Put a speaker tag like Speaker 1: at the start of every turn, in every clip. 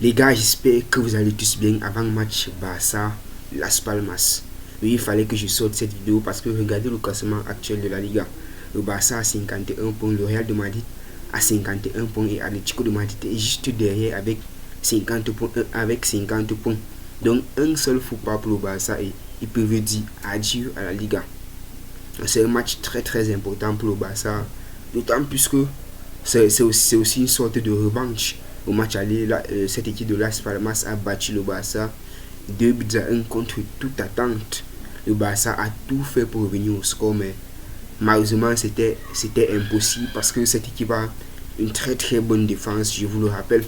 Speaker 1: Les gars, j'espère que vous allez tous bien avant le match Barça Las Palmas. Oui, il fallait que je sorte cette vidéo parce que regardez le classement actuel de la Liga. Le Barça a 51 points, le Real de Madrid a 51 points et Atlético de Madrid est juste derrière avec 50 points. Donc un seul faux pas pour le Barça et il peut dire adieu à la Liga. C'est un match très important pour le Barça, d'autant plus que c'est aussi une sorte de revanche. Au match aller, cette équipe de Las Palmas a battu le Barça 2-1 contre toute attente. Le Barça a tout fait pour revenir au score, mais malheureusement c'était impossible parce que cette équipe a une très bonne défense, je vous le rappelle.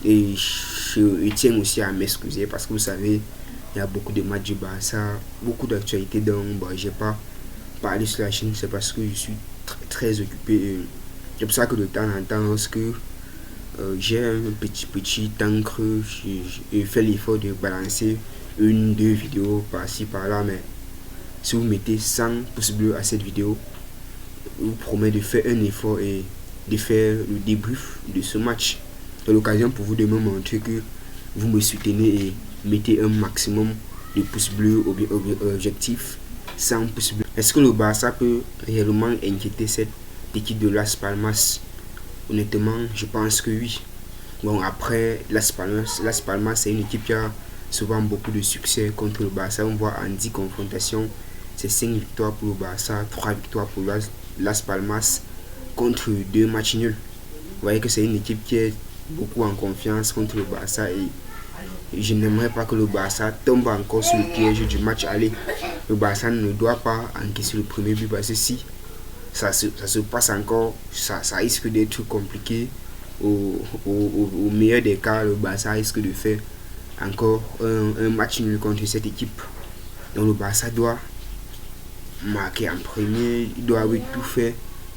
Speaker 1: Et je tiens aussi à m'excuser parce que vous savez, il y a beaucoup de matchs du Barça, beaucoup d'actualités, donc je n'ai pas parlé sur la chaîne, c'est parce que je suis très occupé. C'est pour ça que de temps en temps, lorsque j'ai un petit temps creux, je fais l'effort de balancer deux vidéos par-ci par-là, mais si vous mettez 100 pouces bleus à cette vidéo, je vous promets de faire un effort et de faire le débrief de ce match. C'est l'occasion pour vous de me montrer que vous me soutenez et mettez un maximum de pouces bleus objectif 100 pouces bleus. Est-ce que le Barça peut réellement inquiéter cette équipe de Las Palmas? Honnêtement, je pense que oui. Bon, après, Las Palmas c'est une équipe qui a souvent beaucoup de succès contre le Barça. On voit en 10 confrontations, c'est 5 victoires pour le Barça, 3 victoires pour Las Palmas contre 2 matchs nuls. Vous voyez que c'est une équipe qui est beaucoup en confiance contre le Barça et je n'aimerais pas que le Barça tombe encore sur le piège du match aller. Le Barça ne doit pas encaisser le premier but parce que si ça se passe encore, ça risque d'être compliqué. Au meilleur des cas, le Barça risque de faire encore un match nul contre cette équipe. Donc le Barça doit marquer en premier, il doit tout faire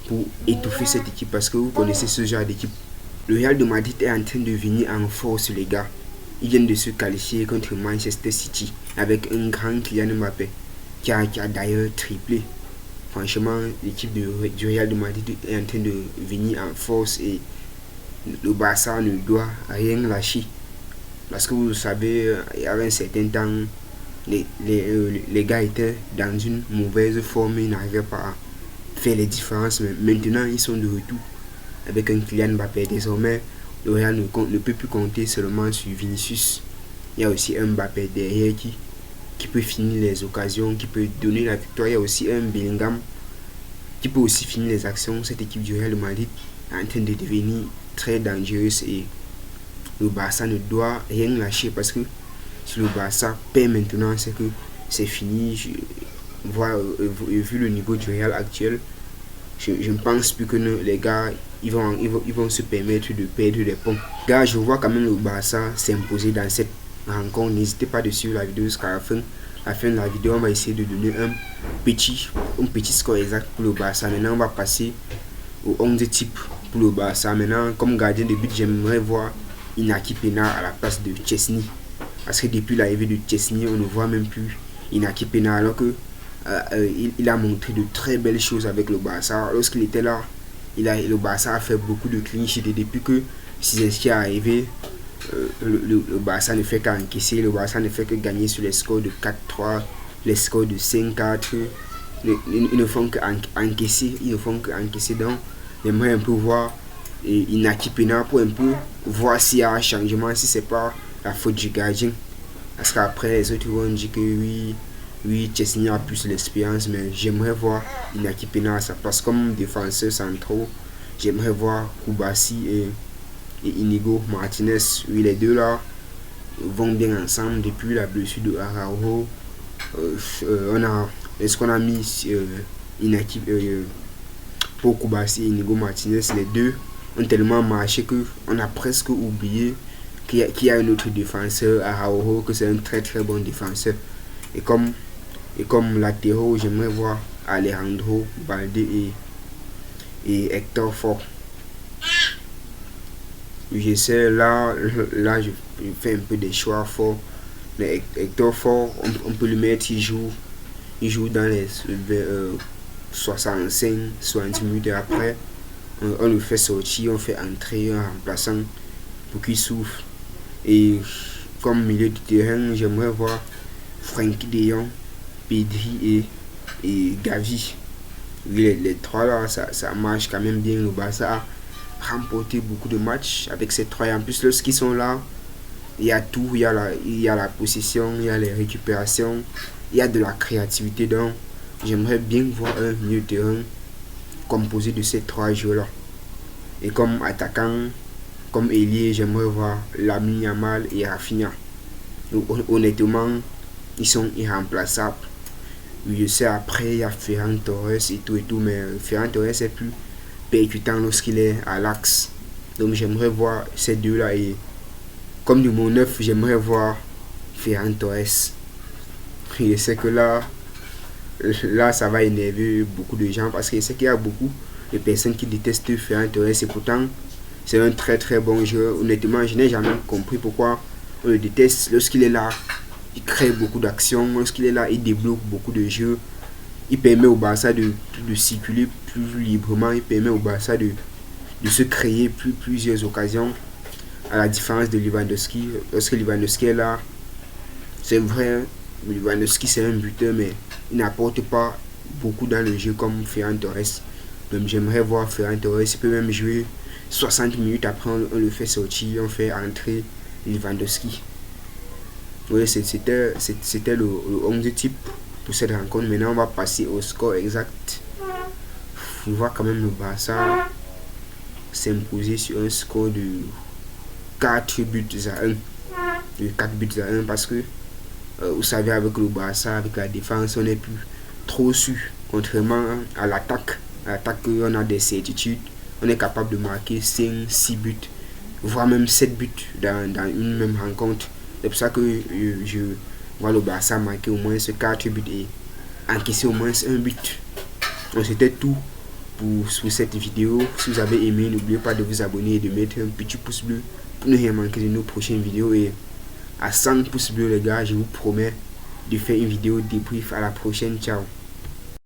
Speaker 1: pour étouffer cette équipe parce que vous connaissez ce genre d'équipe. Le Real de Madrid est en train de venir en force, les gars. Ils viennent de se qualifier contre Manchester City avec un grand Kylian Mbappé qui a d'ailleurs triplé. Franchement, l'équipe du Real de Madrid est en train de venir en force et le Barça ne doit rien lâcher. Parce que vous savez, il y avait un certain temps, les gars étaient dans une mauvaise forme, ils n'arrivaient pas à faire les différences. Mais maintenant, ils sont de retour avec un Kylian Mbappé. Désormais, le Real ne peut plus compter seulement sur Vinicius. Il y a aussi un Mbappé derrière qui peut finir les occasions, qui peut donner la victoire. Il y a aussi un Bellingham qui peut aussi finir les actions. Cette équipe du Real Madrid est en train de devenir très dangereuse et le Barça ne doit rien lâcher parce que si le Barça perd maintenant, c'est que c'est fini. Vu le niveau du Real actuel, je ne pense plus que les gars ils vont se permettre de perdre des points. Gars, je vois quand même le Barça s'imposer dans cette rencontre. N'hésitez pas de suivre la vidéo jusqu'à la fin. À la fin de la vidéo, on va essayer de donner un petit score exact pour le Barça. Maintenant, on va passer au 11 type pour le Barça. Maintenant, comme gardien de but, j'aimerais voir Inaki Peña à la place de Chesney. Parce que depuis l'arrivée de Chesney, on ne voit même plus Inaki Peña alors que il a montré de très belles choses avec le Barça. Lorsqu'il était là, le Barça a fait beaucoup de clean sheet et depuis que Sizeski est arrivé, le Barça ne fait qu'encaisser, le Barça ne fait que gagner sur les scores de 4-3, les scores de 5-4. Ils ne font qu'encaisser, donc j'aimerais un peu voir Inaki Peña pour un peu voir s'il y a un changement, si c'est pas la faute du gardien. Parce qu'après les autres vont dire que oui, Chesney a plus l'expérience, mais j'aimerais voir Inaki Peña à sa place comme défenseur central. J'aimerais voir Koubassi et Inigo Martinez. Oui, les deux là vont bien ensemble depuis la blessure de Araujo. Est-ce qu'on a mis Inaki pour Koubassi et Inigo Martinez? Les deux ont tellement marché qu'on a presque oublié qu'il y a un autre défenseur, Araujo, que c'est un très bon défenseur. Et comme latéraux, j'aimerais voir Alejandro Balde et Hector Fort. Je sais, là je fais un peu des choix forts. Mais Hector Fort, on peut le mettre, il joue dans les 65-60 minutes et après, on le fait sortir, on fait entrer un remplaçant pour qu'il souffle. Et comme milieu de terrain, j'aimerais voir Frenkie de Jong, Pedri et Gavi. Les trois là, ça marche quand même bien. Le Barça a remporté beaucoup de matchs avec ces trois. Et en plus, lorsqu'ils sont là, il y a tout. Il y a la possession, il y a les récupérations, il y a de la créativité. Donc, j'aimerais bien voir un milieu de terrain composé de ces trois joueurs-là. Et comme attaquant, comme ailier, j'aimerais voir Lamine Yamal et Rafinha. Honnêtement, ils sont irremplaçables. Je sais, après, il y a Ferran Torres et tout, mais Ferran Torres est plus percutant lorsqu'il est à l'axe. Donc j'aimerais voir ces deux-là. Et comme numéro 9, j'aimerais voir Ferran Torres. Je sais que là, ça va énerver beaucoup de gens parce que je sais qu'il y a beaucoup de personnes qui détestent Ferran Torres. Et pourtant, c'est un très très bon joueur. Honnêtement, je n'ai jamais compris pourquoi on le déteste. Lorsqu'il est là, il crée beaucoup d'actions. Lorsqu'il est là, il débloque beaucoup de jeux. Il permet au Barça de circuler plus librement. Il permet au Barça de se créer plusieurs occasions. À la différence de Lewandowski. Lorsque Lewandowski est là, c'est vrai, Lewandowski c'est un buteur, mais il n'apporte pas beaucoup dans le jeu comme Ferran Torres. Donc j'aimerais voir Ferran Torres. Il peut même jouer 60 minutes après, on le fait sortir, on fait entrer Lewandowski. Oui, c'était le 11 type pour cette rencontre. Maintenant, on va passer au score exact. On voit quand même le Barça s'imposer sur un score de 4 buts à 1. De 4 buts à 1 parce que, vous savez, avec le Barça, avec la défense, on n'est plus trop sûr. Contrairement à l'attaque. À l'attaque, on a des certitudes. On est capable de marquer 5, 6 buts, voire même 7 buts dans une même rencontre. C'est pour ça que je vois le Barça marquer au moins 4 buts et encaisser au moins un but. Donc c'était tout pour cette vidéo. Si vous avez aimé, n'oubliez pas de vous abonner et de mettre un petit pouce bleu pour ne rien manquer de nos prochaines vidéos. Et à 100 pouces bleus les gars, je vous promets de faire une vidéo débrief. À la prochaine, ciao.